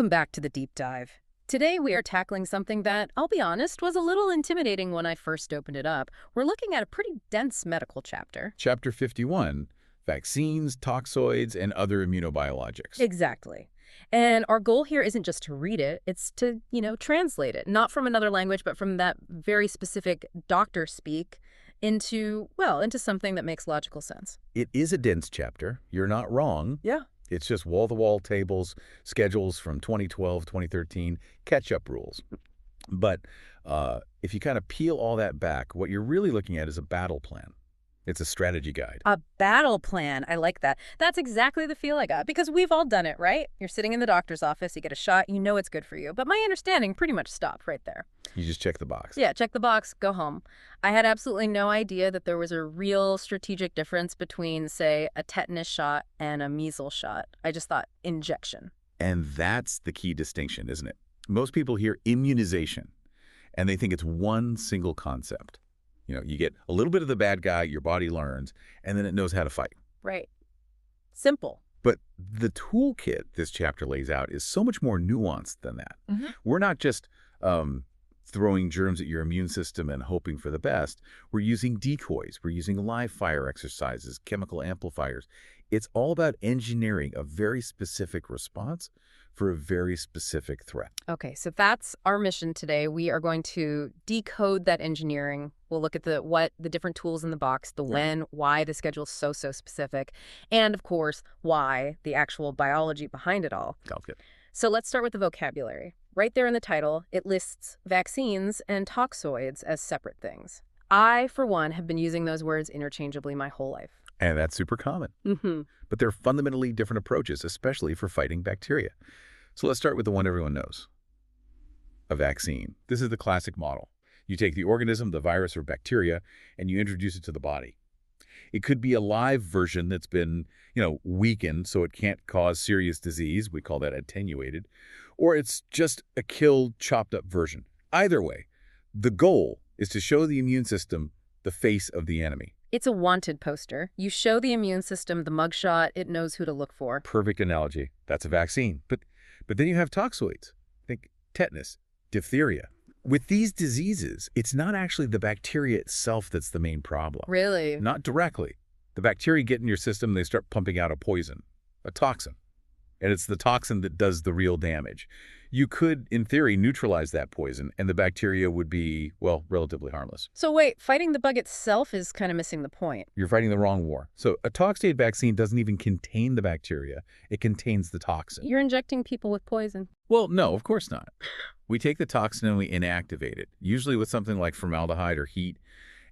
Welcome back to the deep dive. Today we are tackling something that, I'll be honest, was a little intimidating when I first opened it up. We're looking at a pretty dense medical chapter. Chapter 51, Vaccines, Toxoids, and Other Immunobiologics. Exactly. And our goal here isn't just to read it, it's to, translate it, not from another language, but from that very specific doctor speak into something that makes logical sense. It is a dense chapter. You're not wrong. Yeah. It's just wall-to-wall tables, schedules from 2012, 2013, catch-up rules. But if you kind of peel all that back, what you're really looking at is a battle plan. It's a strategy guide. A battle plan. I like that. That's exactly the feel I got, because we've all done it, right? You're sitting in the doctor's office, you get a shot, you know it's good for you. But my understanding pretty much stopped right there. You just check the box. Yeah, check the box, go home. I had absolutely no idea that there was a real strategic difference between, say, a tetanus shot and a measles shot. I just thought injection. And that's the key distinction, isn't it? Most people hear immunization, and they think it's one single concept. You get a little bit of the bad guy, your body learns, and then it knows how to fight. Right. Simple. But the toolkit this chapter lays out is so much more nuanced than that. Mm-hmm. We're not just throwing germs at your immune system and hoping for the best. We're using decoys. We're using live fire exercises, chemical amplifiers. It's all about engineering a very specific response for a very specific threat. Okay, so that's our mission today. We are going to decode that engineering. We'll look at the different tools in the box, the when, why the schedule is so specific, and of course, why the actual biology behind it all. Sounds good. So let's start with the vocabulary. Right there in the title, it lists vaccines and toxoids as separate things. I, for one, have been using those words interchangeably my whole life. And that's super common. Mm-hmm. But they're fundamentally different approaches, especially for fighting bacteria. So let's start with the one everyone knows. A vaccine. This is the classic model. You take the organism, the virus or bacteria, and you introduce it to the body. It could be a live version that's been, weakened so it can't cause serious disease. We call that attenuated. Or it's just a killed, chopped up version. Either way, the goal is to show the immune system the face of the enemy. It's a wanted poster. You show the immune system the mugshot, it knows who to look for. Perfect analogy. That's a vaccine. But then you have toxoids. Think tetanus, diphtheria. With these diseases, it's not actually the bacteria itself that's the main problem. Really? Not directly. The bacteria get in your system, they start pumping out a poison, a toxin. And it's the toxin that does the real damage. You could, in theory, neutralize that poison, and the bacteria would be, relatively harmless. So wait, fighting the bug itself is kind of missing the point. You're fighting the wrong war. So a toxoid vaccine doesn't even contain the bacteria. It contains the toxin. You're injecting people with poison. Well, no, of course not. We take the toxin and we inactivate it, usually with something like formaldehyde or heat.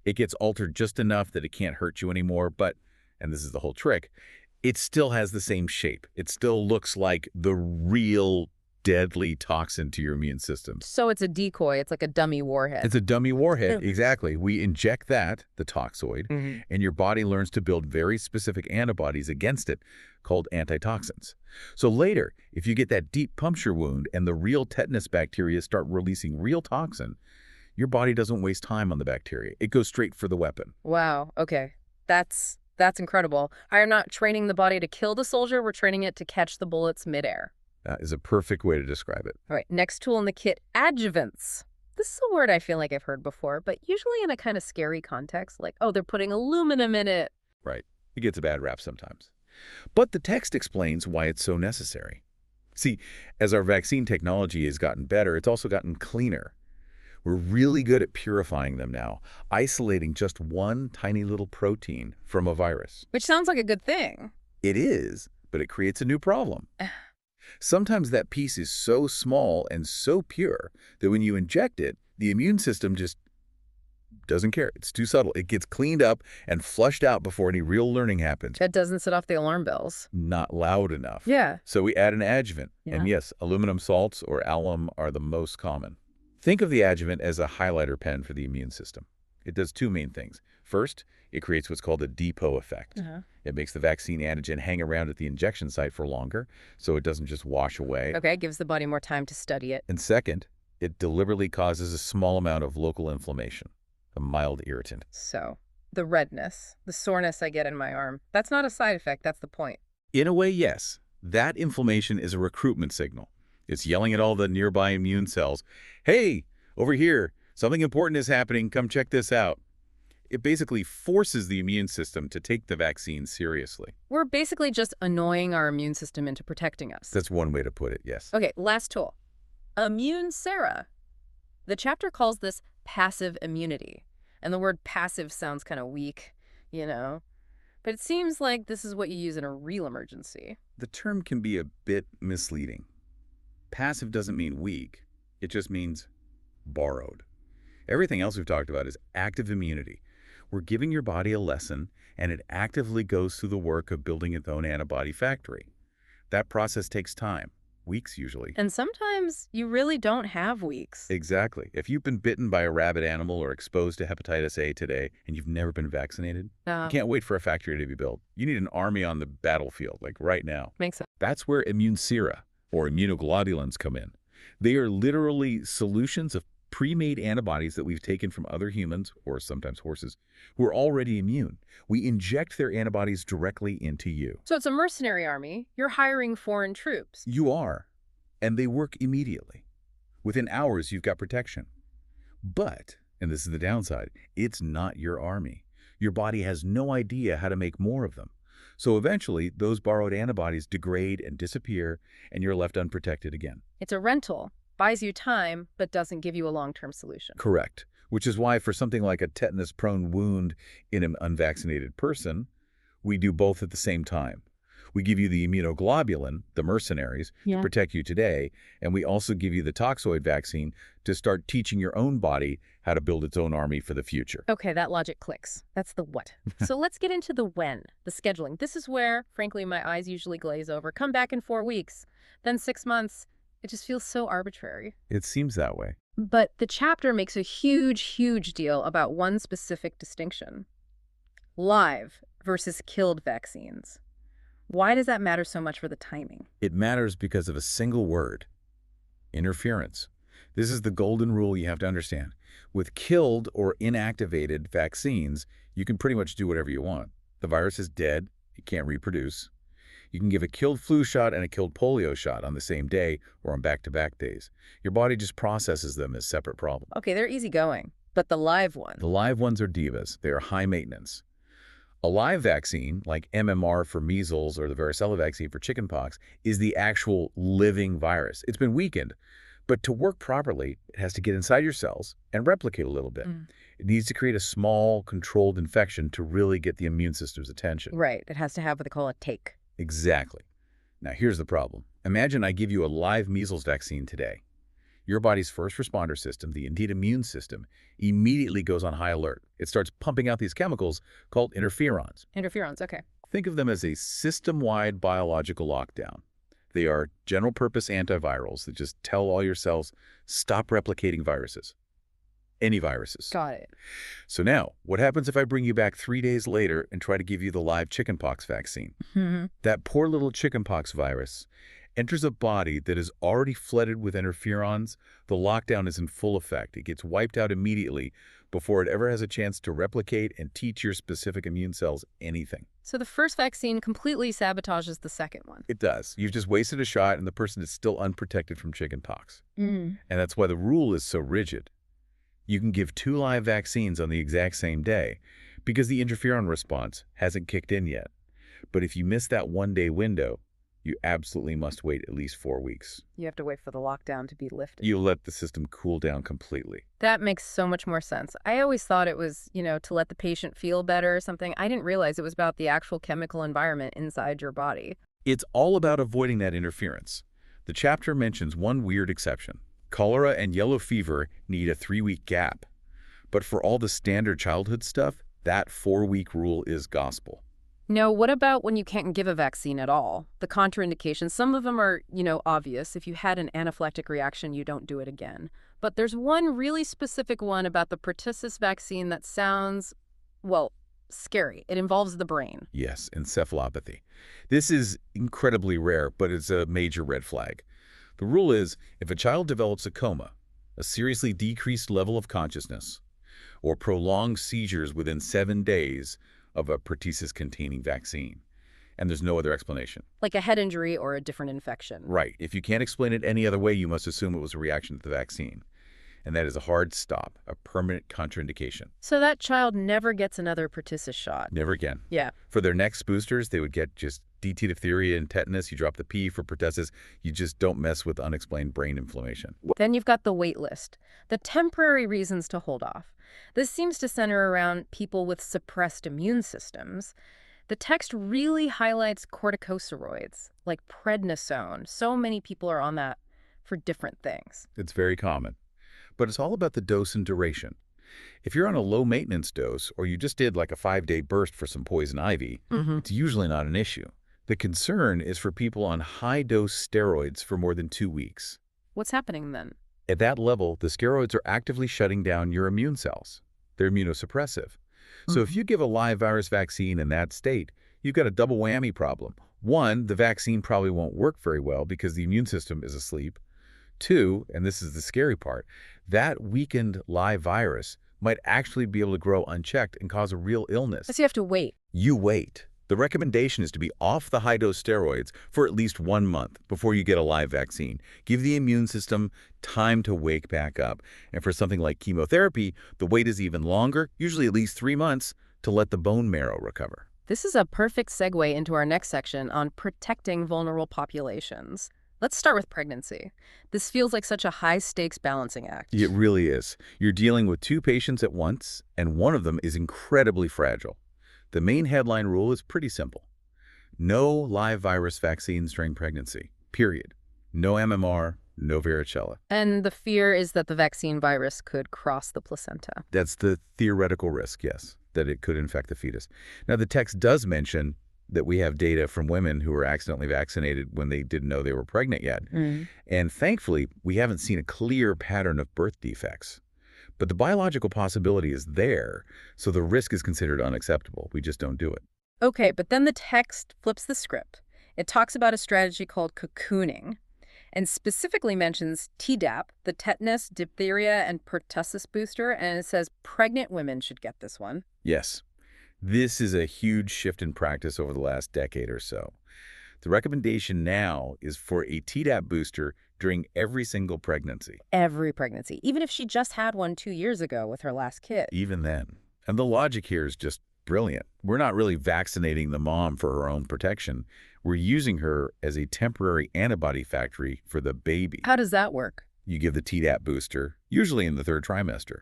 It gets altered just enough that it can't hurt you anymore, but, and this is the whole trick, it still has the same shape. It still looks like the real deadly toxin to your immune system. So it's a decoy. It's like a dummy warhead. It's a dummy warhead, exactly. We inject that, the toxoid, and your body learns to build very specific antibodies against it called antitoxins. So later, if you get that deep puncture wound and the real tetanus bacteria start releasing real toxin, your body doesn't waste time on the bacteria. It goes straight for the weapon. Wow. Okay. That's incredible. I am not training the body to kill the soldier. We're training it to catch the bullets midair. That is a perfect way to describe it. All right, next tool in the kit, adjuvants. This is a word I feel like I've heard before, but usually in a kind of scary context, like, oh, they're putting aluminum in it. Right. It gets a bad rap sometimes. But the text explains why it's so necessary. See, as our vaccine technology has gotten better, it's also gotten cleaner. We're really good at purifying them now, isolating just one tiny little protein from a virus. Which sounds like a good thing. It is, but it creates a new problem. Sometimes that piece is so small and so pure that when you inject it, the immune system just doesn't care. It's too subtle. It gets cleaned up and flushed out before any real learning happens. That doesn't set off the alarm bells. Not loud enough. Yeah. So we add an adjuvant. Yeah. And yes, aluminum salts or alum are the most common. Think of the adjuvant as a highlighter pen for the immune system. It does two main things. First, it creates what's called a depot effect. It makes the vaccine antigen hang around at the injection site for longer, so it doesn't just wash away. Okay, it gives the body more time to study it. And second, it deliberately causes a small amount of local inflammation, a mild irritant. So, the redness, the soreness I get in my arm, that's not a side effect, that's the point. In a way, yes. That inflammation is a recruitment signal. It's yelling at all the nearby immune cells, "Hey, over here, something important is happening, come check this out." It basically forces the immune system to take the vaccine seriously. We're basically just annoying our immune system into protecting us. That's one way to put it, yes. Okay, last tool. Immune Sera. The chapter calls this passive immunity. And the word passive sounds kind of weak, you know? But it seems like this is what you use in a real emergency. The term can be a bit misleading. Passive doesn't mean weak. It just means borrowed. Everything else we've talked about is active immunity. We're giving your body a lesson, and it actively goes through the work of building its own antibody factory. That process takes time, weeks usually. And sometimes you really don't have weeks. Exactly. If you've been bitten by a rabid animal or exposed to hepatitis A today and you've never been vaccinated, you can't wait for a factory to be built. You need an army on the battlefield, like right now. Makes sense. That's where immune sera, or immunoglobulins, come in. They are literally solutions of pre-made antibodies that we've taken from other humans, or sometimes horses, who are already immune. We inject their antibodies directly into you. So it's a mercenary army. You're hiring foreign troops. You are. And they work immediately. Within hours, you've got protection. But, and this is the downside, it's not your army. Your body has no idea how to make more of them. So eventually, those borrowed antibodies degrade and disappear, and you're left unprotected again. It's a rental. Buys you time, but doesn't give you a long-term solution. Correct. Which is why for something like a tetanus-prone wound in an unvaccinated person, we do both at the same time. We give you the immunoglobulin, the mercenaries, to protect you today, and we also give you the toxoid vaccine to start teaching your own body how to build its own army for the future. Okay, that logic clicks. That's the what. So let's get into the when, the scheduling. This is where, frankly, my eyes usually glaze over. Come back in 4 weeks, then 6 months. It just feels so arbitrary. It seems that way. But the chapter makes a huge, huge deal about one specific distinction. Live versus killed vaccines. Why does that matter so much for the timing? It matters because of a single word: interference. This is the golden rule you have to understand. With killed or inactivated vaccines, you can pretty much do whatever you want. The virus is dead. It can't reproduce. You can give a killed flu shot and a killed polio shot on the same day or on back-to-back days. Your body just processes them as separate problems. Okay, they're easygoing. But the live one? The live ones are divas. They are high maintenance. A live vaccine, like MMR for measles or the varicella vaccine for chickenpox, is the actual living virus. It's been weakened, but to work properly, it has to get inside your cells and replicate a little bit. It needs to create a small, controlled infection to really get the immune system's attention. Right. It has to have what they call a take. Exactly. Now, here's the problem. Imagine I give you a live measles vaccine today. Your body's first responder system, the innate immune system, immediately goes on high alert. It starts pumping out these chemicals called interferons. Interferons, okay. Think of them as a system-wide biological lockdown. They are general-purpose antivirals that just tell all your cells, stop replicating viruses. Any viruses. Got it. So now, what happens if I bring you back 3 days later and try to give you the live chickenpox vaccine? That poor little chickenpox virus enters a body that is already flooded with interferons. The lockdown is in full effect. It gets wiped out immediately before it ever has a chance to replicate and teach your specific immune cells anything. So the first vaccine completely sabotages the second one. It does. You've just wasted a shot and the person is still unprotected from chickenpox. And that's why the rule is so rigid. You can give 2 live vaccines on the exact same day because the interferon response hasn't kicked in yet. But if you miss that 1-day window, you absolutely must wait at least 4 weeks. You have to wait for the lockdown to be lifted. You let the system cool down completely. That makes so much more sense. I always thought it was, to let the patient feel better or something. I didn't realize it was about the actual chemical environment inside your body. It's all about avoiding that interference. The chapter mentions one weird exception. Cholera and yellow fever need a 3-week gap. But for all the standard childhood stuff, that 4-week rule is gospel. No, what about when you can't give a vaccine at all? The contraindications, some of them are, obvious. If you had an anaphylactic reaction, you don't do it again. But there's one really specific one about the pertussis vaccine that sounds, well, scary. It involves the brain. Yes, encephalopathy. This is incredibly rare, but it's a major red flag. The rule is, if a child develops a coma, a seriously decreased level of consciousness, or prolonged seizures within 7 days of a pertussis-containing vaccine, and there's no other explanation. Like a head injury or a different infection. Right. If you can't explain it any other way, you must assume it was a reaction to the vaccine. And that is a hard stop, a permanent contraindication. So that child never gets another pertussis shot. Never again. Yeah. For their next boosters, they would get just DT diphtheria and tetanus. You drop the P for pertussis. You just don't mess with unexplained brain inflammation. Then you've got the wait list, the temporary reasons to hold off. This seems to center around people with suppressed immune systems. The text really highlights corticosteroids, like prednisone. So many people are on that for different things. It's very common. But it's all about the dose and duration. If you're on a low-maintenance dose, or you just did like a 5-day burst for some poison ivy, it's usually not an issue. The concern is for people on high-dose steroids for more than 2 weeks. What's happening then? At that level, the steroids are actively shutting down your immune cells. They're immunosuppressive. So if you give a live virus vaccine in that state, you've got a double whammy problem. One, the vaccine probably won't work very well because the immune system is asleep. Two, and this is the scary part, that weakened live virus might actually be able to grow unchecked and cause a real illness. So you have to wait. You wait. The recommendation is to be off the high-dose steroids for at least 1 month before you get a live vaccine. Give the immune system time to wake back up. And for something like chemotherapy, the wait is even longer, usually at least 3 months, to let the bone marrow recover. This is a perfect segue into our next section on protecting vulnerable populations. Let's start with pregnancy. This feels like such a high-stakes balancing act. It really is. You're dealing with 2 patients at once, and one of them is incredibly fragile. The main headline rule is pretty simple. No live virus vaccines during pregnancy, period. No MMR, no varicella. And the fear is that the vaccine virus could cross the placenta. That's the theoretical risk, yes, that it could infect the fetus. Now, the text does mention that we have data from women who were accidentally vaccinated when they didn't know they were pregnant yet. And thankfully, we haven't seen a clear pattern of birth defects. But the biological possibility is there, so the risk is considered unacceptable. We just don't do it. Okay, but then the text flips the script. It talks about a strategy called cocooning and specifically mentions Tdap, the tetanus, diphtheria, and pertussis booster, and it says pregnant women should get this one. Yes. This is a huge shift in practice over the last decade or so. The recommendation now is for a Tdap booster during every single pregnancy. Every pregnancy, even if she just had one 2 years ago with her last kid. Even then. And the logic here is just brilliant. We're not really vaccinating the mom for her own protection. We're using her as a temporary antibody factory for the baby. How does that work? You give the Tdap booster, usually in the 3rd trimester.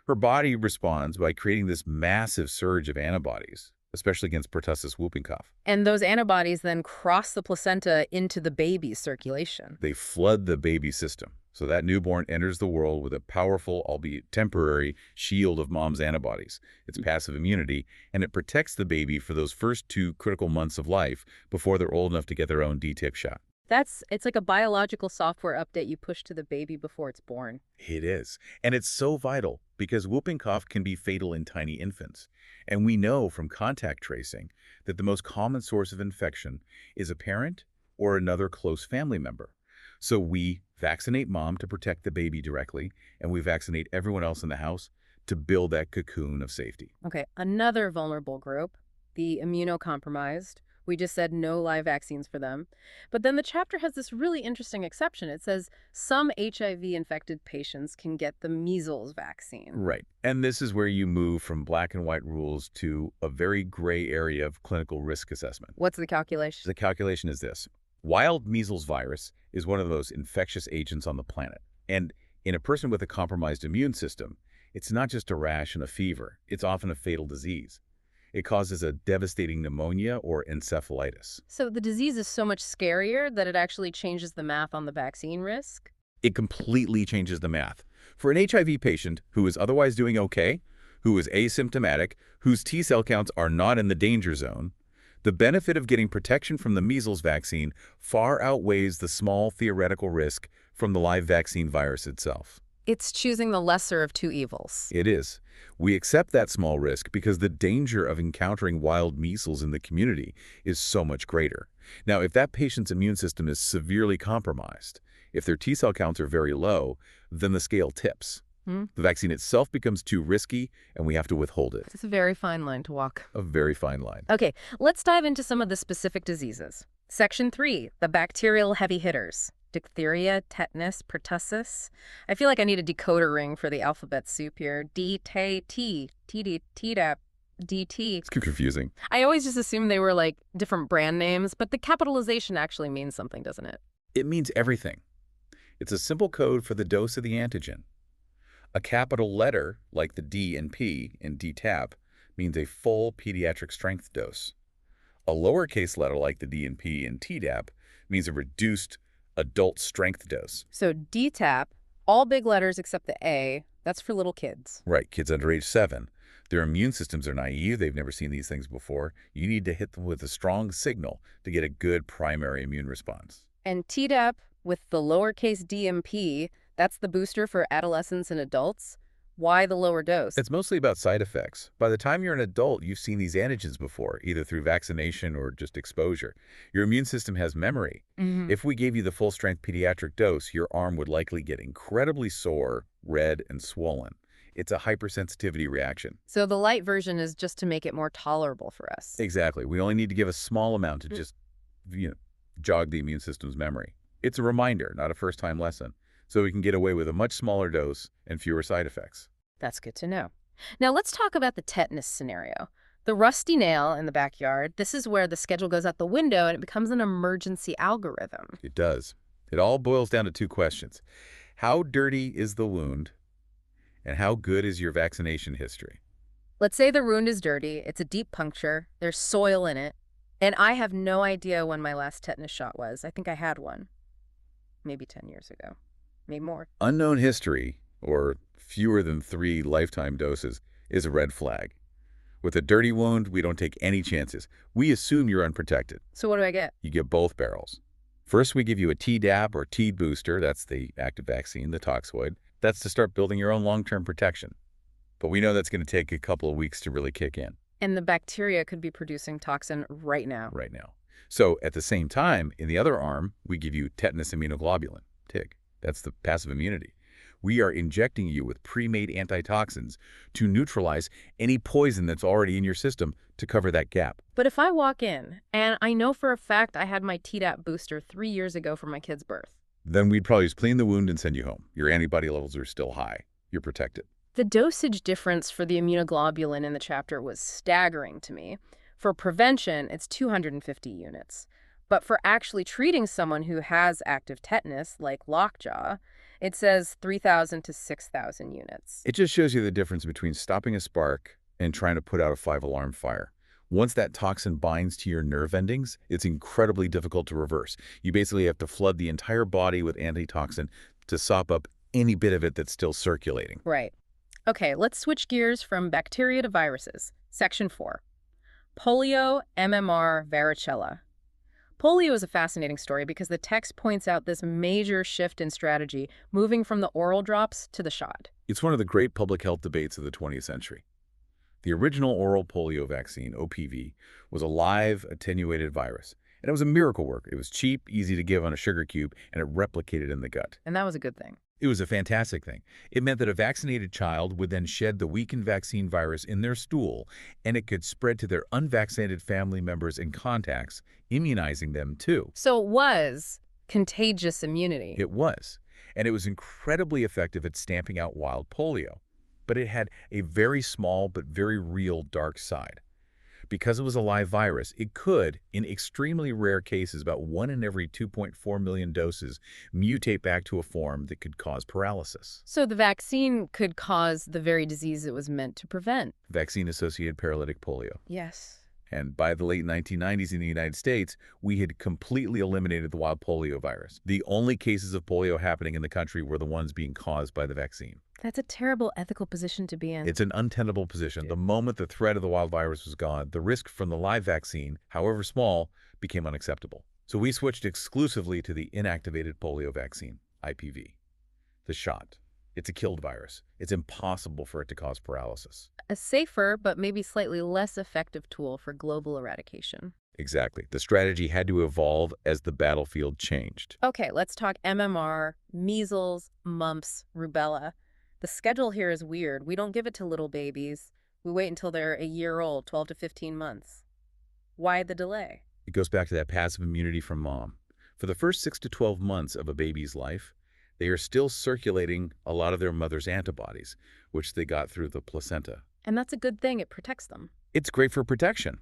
Her body responds by creating this massive surge of antibodies, especially against pertussis whooping cough. And those antibodies then cross the placenta into the baby's circulation. They flood the baby's system. So that newborn enters the world with a powerful, albeit temporary, shield of mom's antibodies. It's passive immunity, and it protects the baby for those first 2 critical months of life before they're old enough to get their own DTaP shot. It's like a biological software update you push to the baby before it's born. It is. And it's so vital because whooping cough can be fatal in tiny infants. And we know from contact tracing that the most common source of infection is a parent or another close family member. So we vaccinate mom to protect the baby directly, and we vaccinate everyone else in the house to build that cocoon of safety. Okay, another vulnerable group, the immunocompromised. We just said no live vaccines for them. But then the chapter has this really interesting exception. It says some HIV-infected patients can get the measles vaccine. Right. And this is where you move from black and white rules to a very gray area of clinical risk assessment. What's the calculation? The calculation is this. Wild measles virus is one of the most infectious agents on the planet. And in a person with a compromised immune system, it's not just a rash and a fever. It's often a fatal disease. It causes a devastating pneumonia or encephalitis. So the disease is so much scarier that it actually changes the math on the vaccine risk? It completely changes the math. For an HIV patient who is otherwise doing okay, who is asymptomatic, whose T-cell counts are not in the danger zone, the benefit of getting protection from the measles vaccine far outweighs the small theoretical risk from the live vaccine virus itself. It's choosing the lesser of 2 evils. It is. We accept that small risk because the danger of encountering wild measles in the community is so much greater. Now, if that patient's immune system is severely compromised, if their T-cell counts are very low, then the scale tips. Hmm? The vaccine itself becomes too risky, and we have to withhold it. It's a very fine line to walk. A very fine line. Okay, let's dive into some of the specific diseases. Section 3, the bacterial heavy hitters. Diphtheria, tetanus, pertussis. I feel like I need a decoder ring for the alphabet soup here. D, T, T, T, Tdap, DT. It's confusing. I always just assumed they were like different brand names, but the capitalization actually means something, doesn't it? It means everything. It's a simple code for the dose of the antigen. A capital letter, like the D and P in DTaP, means a full pediatric strength dose. A lowercase letter like the D and P in Tdap means a reduced adult strength dose. So DTaP, all big letters except the A, that's for little kids. Right, kids under age 7. Their immune systems are naive. They've never seen these things before. You need to hit them with a strong signal to get a good primary immune response. And Tdap with the lowercase d and p, that's the booster for adolescents and adults. Why the lower dose? It's mostly about side effects. By the time you're an adult, you've seen these antigens before, either through vaccination or just exposure. Your immune system has memory. If we gave you the full-strength pediatric dose, your arm would likely get incredibly sore, red, and swollen. It's a hypersensitivity reaction. So the light version is just to make it more tolerable for us. Exactly. We only need to give a small amount to just, jog the immune system's memory. It's a reminder, not a first-time lesson. So we can get away with a much smaller dose and fewer side effects. That's good to know. Now let's talk about the tetanus scenario. The rusty nail in the backyard, this is where the schedule goes out the window and it becomes an emergency algorithm. It does. It all boils down to two questions. How dirty is the wound, and how good is your vaccination history? Let's say the wound is dirty, it's a deep puncture, there's soil in it, and I have no idea when my last tetanus shot was. I think I had one. Maybe 10 years ago. Maybe more. Unknown history, or fewer than 3 lifetime doses, is a red flag. With a dirty wound, we don't take any chances. We assume you're unprotected. So what do I get? You get both barrels. First, we give you a Tdap or T booster. That's the active vaccine, the Toxoid. That's to start building your own long-term protection. But we know that's going to take a couple of weeks to really kick in. And the bacteria could be producing toxin right now. Right now. So at the same time, in the other arm, we give you tetanus immunoglobulin, TIG. That's the passive immunity. We are injecting you with pre-made antitoxins to neutralize any poison that's already in your system to cover that gap. But if I walk in, and I know for a fact I had my Tdap booster 3 years ago for my kid's birth, Then we'd probably just clean the wound and send you home. Your antibody levels are still high. You're protected. the dosage difference for the immunoglobulin in the chapter was staggering to me. For prevention, it's 250 units. But for actually treating someone who has active tetanus, like lockjaw, it says 3,000 to 6,000 units. It just shows you the difference between stopping a spark and trying to put out a 5-alarm fire. Once that toxin binds to your nerve endings, it's incredibly difficult to reverse. You basically have to flood the entire body with antitoxin to sop up any bit of it that's still circulating. Right. Okay, let's switch gears from bacteria to viruses. Section 4. Polio, MMR, varicella. Polio is a fascinating story because the text points out this major shift in strategy, moving from the oral drops to the shot. It's one of the great public health debates of the 20th century. The original oral polio vaccine, OPV, was a live, attenuated virus. And it was a miracle work. It was cheap, easy to give on a sugar cube, and it replicated in the gut. And that was a good thing. It was a fantastic thing. It meant that a vaccinated child would then shed the weakened vaccine virus in their stool, and it could spread to their unvaccinated family members and contacts, immunizing them too. So it was contagious immunity. It was. And it was incredibly effective at stamping out wild polio. But it had a very small but very real dark side. Because it was a live virus, it could, in extremely rare cases, about 1 in every 2.4 million doses, mutate back to a form that could cause paralysis. So the vaccine could cause the very disease it was meant to prevent. Vaccine-associated paralytic polio. Yes. And by the late 1990s in the United States, we had completely eliminated the wild polio virus. The only cases of polio happening in the country were the ones being caused by the vaccine. That's a terrible ethical position to be in. It's an untenable position. The moment the threat of the wild virus was gone, the risk from the live vaccine, however small, became unacceptable. So we switched exclusively to the inactivated polio vaccine, IPV. The shot. It's a killed virus. It's impossible for it to cause paralysis. A safer, but maybe slightly less effective tool for global eradication. Exactly. The strategy had to evolve as the battlefield changed. Okay, let's talk MMR, measles, mumps, rubella. The schedule here is weird. We don't give it to little babies. We wait until they're a year old, 12 to 15 months. Why the delay? It goes back to that passive immunity from mom. For the first 6 to 12 months of a baby's life, they are still circulating a lot of their mother's antibodies, which they got through the placenta. And that's a good thing. It protects them. It's great for protection,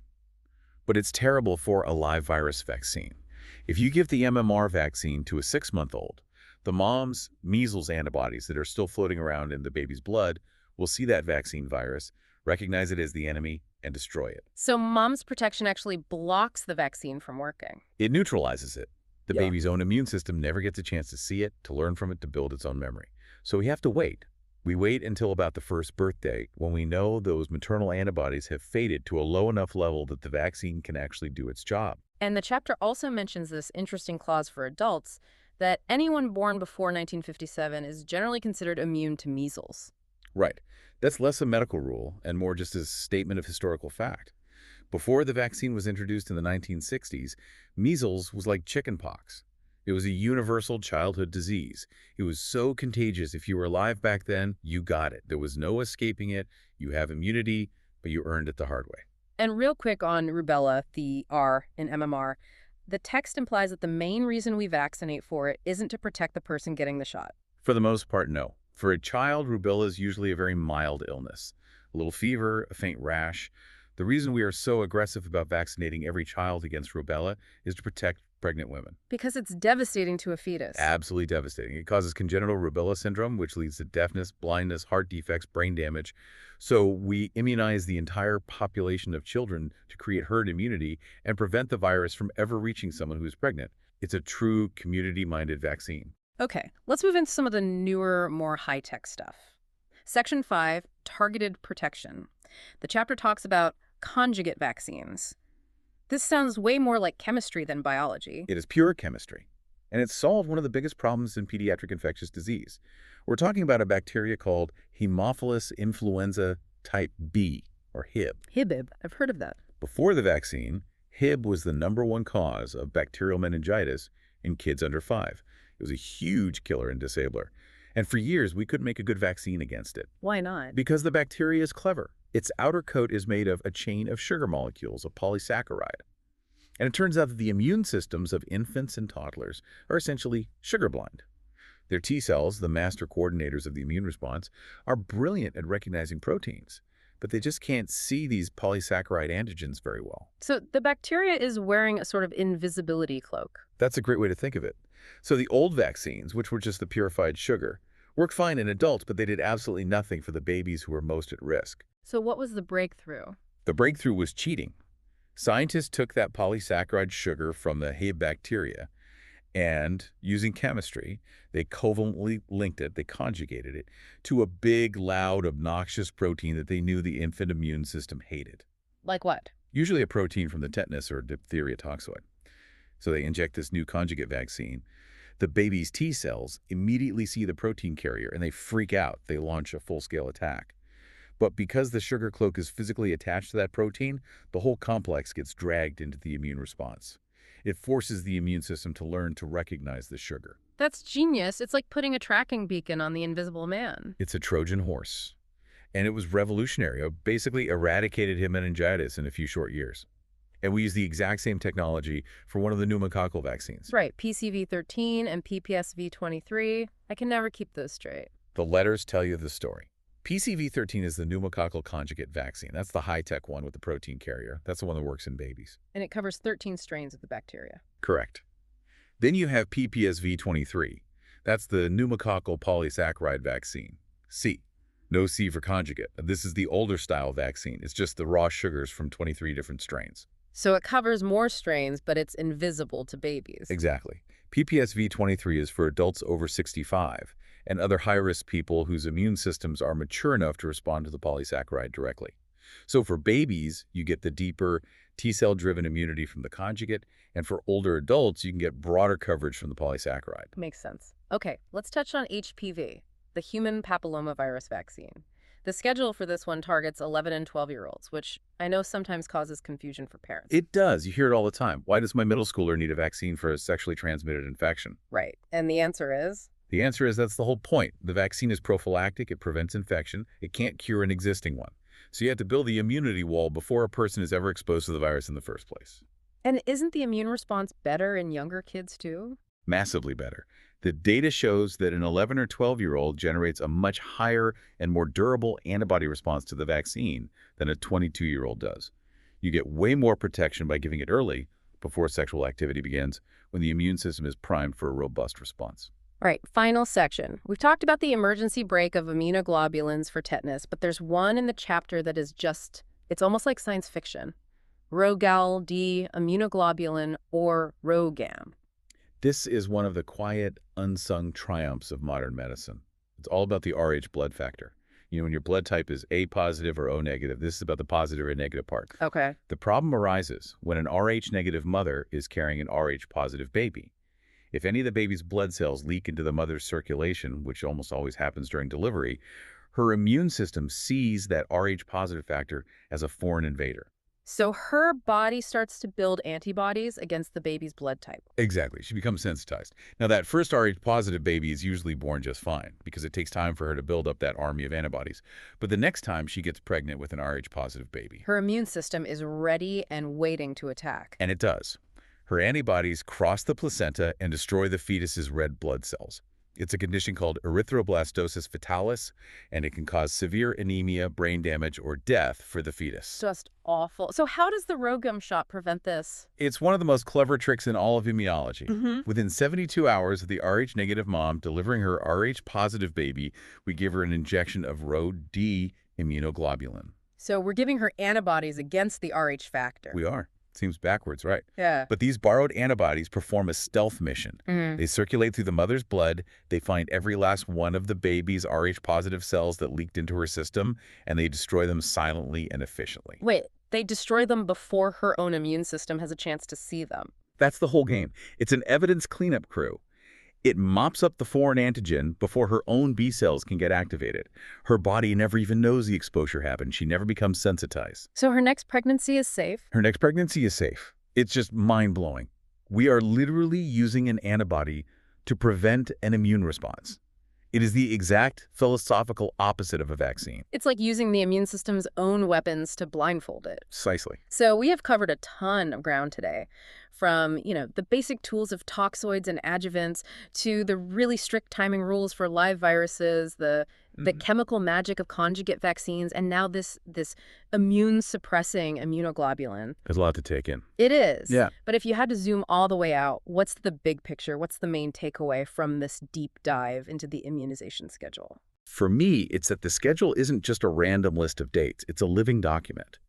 but it's terrible for a live virus vaccine. If you give the MMR vaccine to a 6-month-old, the mom's measles antibodies that are still floating around in the baby's blood will see that vaccine virus, recognize it as the enemy, and destroy it. So mom's protection actually blocks the vaccine from working. It neutralizes it. The Yeah. baby's own immune system never gets a chance to see it, to learn from it, to build its own memory. So we have to wait. We wait until about the first birthday when we know those maternal antibodies have faded to a low enough level that the vaccine can actually do its job. And the chapter also mentions this interesting clause for adults that anyone born before 1957 is generally considered immune to measles. Right. That's less a medical rule and more just a statement of historical fact. Before the vaccine was introduced in the 1960s, measles was like chickenpox. It was a universal childhood disease. It was so contagious. If you were alive back then, you got it. There was no escaping it. You have immunity, but you earned it the hard way. And real quick on rubella, the R in MMR, the text implies that the main reason we vaccinate for it isn't to protect the person getting the shot. For the most part, no. For a child, rubella is usually a very mild illness. A little fever, a faint rash. The reason we are so aggressive about vaccinating every child against rubella is to protect pregnant women. Because it's devastating to a fetus. Absolutely devastating. It causes congenital rubella syndrome, which leads to deafness, blindness, heart defects, brain damage. So we immunize the entire population of children to create herd immunity and prevent the virus from ever reaching someone who is pregnant. It's a true community-minded vaccine. Okay, let's move into some of the newer, more high-tech stuff. Section 5, targeted protection. The chapter talks about conjugate vaccines. This sounds way more like chemistry than biology. It is pure chemistry, and it solved one of the biggest problems in pediatric infectious disease. We're talking about a bacteria called Haemophilus influenza type B, or Hib. Hib, I've heard of that. Before the vaccine, Hib was the #1 cause of bacterial meningitis in kids under 5. It was a huge killer and disabler. And for years, we couldn't make a good vaccine against it. Why not? Because the bacteria is clever. Its outer coat is made of a chain of sugar molecules, a polysaccharide. And it turns out that the immune systems of infants and toddlers are essentially sugar blind. Their T cells, the master coordinators of the immune response, are brilliant at recognizing proteins, but they just can't see these polysaccharide antigens very well. So the bacteria is wearing a sort of invisibility cloak. That's a great way to think of it. So the old vaccines, which were just the purified sugar, worked fine in adults, but they did absolutely nothing for the babies who were most at risk. So what was the breakthrough? The breakthrough was cheating. Scientists took that polysaccharide sugar from the Hib bacteria and, using chemistry, they covalently linked it, they conjugated it, to a big, loud, obnoxious protein that they knew the infant immune system hated. Like what? Usually a protein from the tetanus or diphtheria toxoid. So they inject this new conjugate vaccine. The baby's T cells immediately see the protein carrier and they freak out. They launch a full-scale attack. But because the sugar cloak is physically attached to that protein, the whole complex gets dragged into the immune response. It forces the immune system to learn to recognize the sugar. That's genius. It's like putting a tracking beacon on the invisible man. It's a Trojan horse. And it was revolutionary. It basically eradicated Hib meningitis in a few short years. And we use the exact same technology for one of the pneumococcal vaccines. Right, PCV13 and PPSV23. I can never keep those straight. The letters tell you the story. PCV13 is the pneumococcal conjugate vaccine. That's the high-tech one with the protein carrier. That's the one that works in babies. And it covers 13 strains of the bacteria. Correct. Then you have PPSV23. That's the pneumococcal polysaccharide vaccine. C. No C for conjugate. This is the older style vaccine. It's just the raw sugars from 23 different strains. So it covers more strains, but it's invisible to babies. Exactly. PPSV23 is for adults over 65 and other high-risk people whose immune systems are mature enough to respond to the polysaccharide directly. So for babies, you get the deeper T-cell-driven immunity from the conjugate, and for older adults, you can get broader coverage from the polysaccharide. Makes sense. Okay, let's touch on HPV, the human papillomavirus vaccine. The schedule for this one targets 11 and 12-year-olds, which I know sometimes causes confusion for parents. It does. You hear it all the time. Why does my middle schooler need a vaccine for a sexually transmitted infection? Right. And the answer is? The answer is that's the whole point. The vaccine is prophylactic, it prevents infection, it can't cure an existing one. So you have to build the immunity wall before a person is ever exposed to the virus in the first place. And isn't the immune response better in younger kids too? Massively better. The data shows that an 11 or 12-year-old generates a much higher and more durable antibody response to the vaccine than a 22-year-old does. You get way more protection by giving it early, before sexual activity begins, when the immune system is primed for a robust response. All right, final section. We've talked about the emergency break of immunoglobulins for tetanus, but there's one in the chapter that is just, it's almost like science fiction. Rogal D immunoglobulin, or ROGAM. This is one of the quiet, unsung triumphs of modern medicine. It's all about the Rh blood factor. You know, when your blood type is A positive or O negative, this is about the positive or negative part. Okay. The problem arises when an Rh negative mother is carrying an Rh positive baby. If any of the baby's blood cells leak into the mother's circulation, which almost always happens during delivery, her immune system sees that Rh positive factor as a foreign invader. So her body starts to build antibodies against the baby's blood type. Exactly. She becomes sensitized. Now, that first Rh positive baby is usually born just fine because it takes time for her to build up that army of antibodies. But the next time she gets pregnant with an Rh positive baby, Her immune system is ready and waiting to attack. and it does, her antibodies cross the placenta and destroy the fetus's red blood cells. It's a condition called erythroblastosis fetalis, and it can cause severe anemia, brain damage, or death for the fetus. Just awful. So how does the ROGAM shot prevent this? It's one of the most clever tricks in all of immunology. Within 72 hours of the Rh negative mom delivering her Rh positive baby, we give her an injection of Rho-D immunoglobulin. So we're giving her antibodies against the Rh factor. We are. Seems backwards, right? Yeah. But these borrowed antibodies perform a stealth mission. They circulate through the mother's blood, they find every last one of the baby's Rh positive cells that leaked into her system, and they destroy them silently and efficiently. Wait, they destroy them before her own immune system has a chance to see them. That's the whole game. It's an evidence cleanup crew. It mops up the foreign antigen before her own B cells can get activated. Her body never even knows the exposure happened. She never becomes sensitized. So her next pregnancy is safe? Her next pregnancy is safe. It's just mind-blowing. We are literally using an antibody to prevent an immune response. It is the exact philosophical opposite of a vaccine. It's like using the immune system's own weapons to blindfold it. Precisely. So we have covered a ton of ground today, from, the basic tools of toxoids and adjuvants to the really strict timing rules for live viruses, the chemical magic of conjugate vaccines, and now this immune-suppressing immunoglobulin. There's a lot to take in. It is. Yeah. But if you had to zoom all the way out, what's the big picture? What's the main takeaway from this deep dive into the immunization schedule? For me, it's that the schedule isn't just a random list of dates. It's a living document.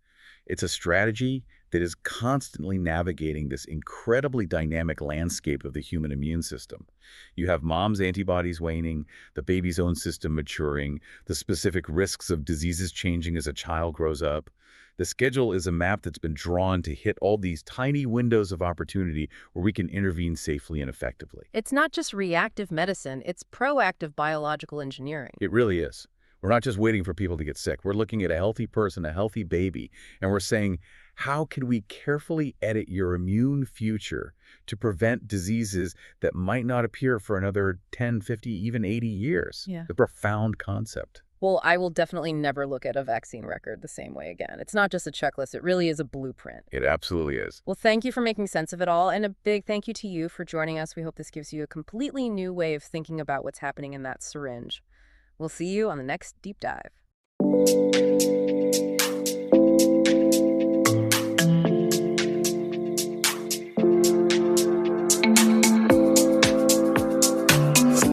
It's a strategy that is constantly navigating this incredibly dynamic landscape of the human immune system. You have mom's antibodies waning, the baby's own system maturing, the specific risks of diseases changing as a child grows up. The schedule is a map that's been drawn to hit all these tiny windows of opportunity where we can intervene safely and effectively. It's not just reactive medicine, it's proactive biological engineering. It really is. We're not just waiting for people to get sick. We're looking at a healthy person, a healthy baby, and we're saying, how can we carefully edit your immune future to prevent diseases that might not appear for another 10, 50, even 80 years? Yeah. A profound concept. Well, I will definitely never look at a vaccine record the same way again. It's not just a checklist, it really is a blueprint. It absolutely is. Well, thank you for making sense of it all, and a big thank you to you for joining us. We hope this gives you a completely new way of thinking about what's happening in that syringe. We'll see you on the next deep dive.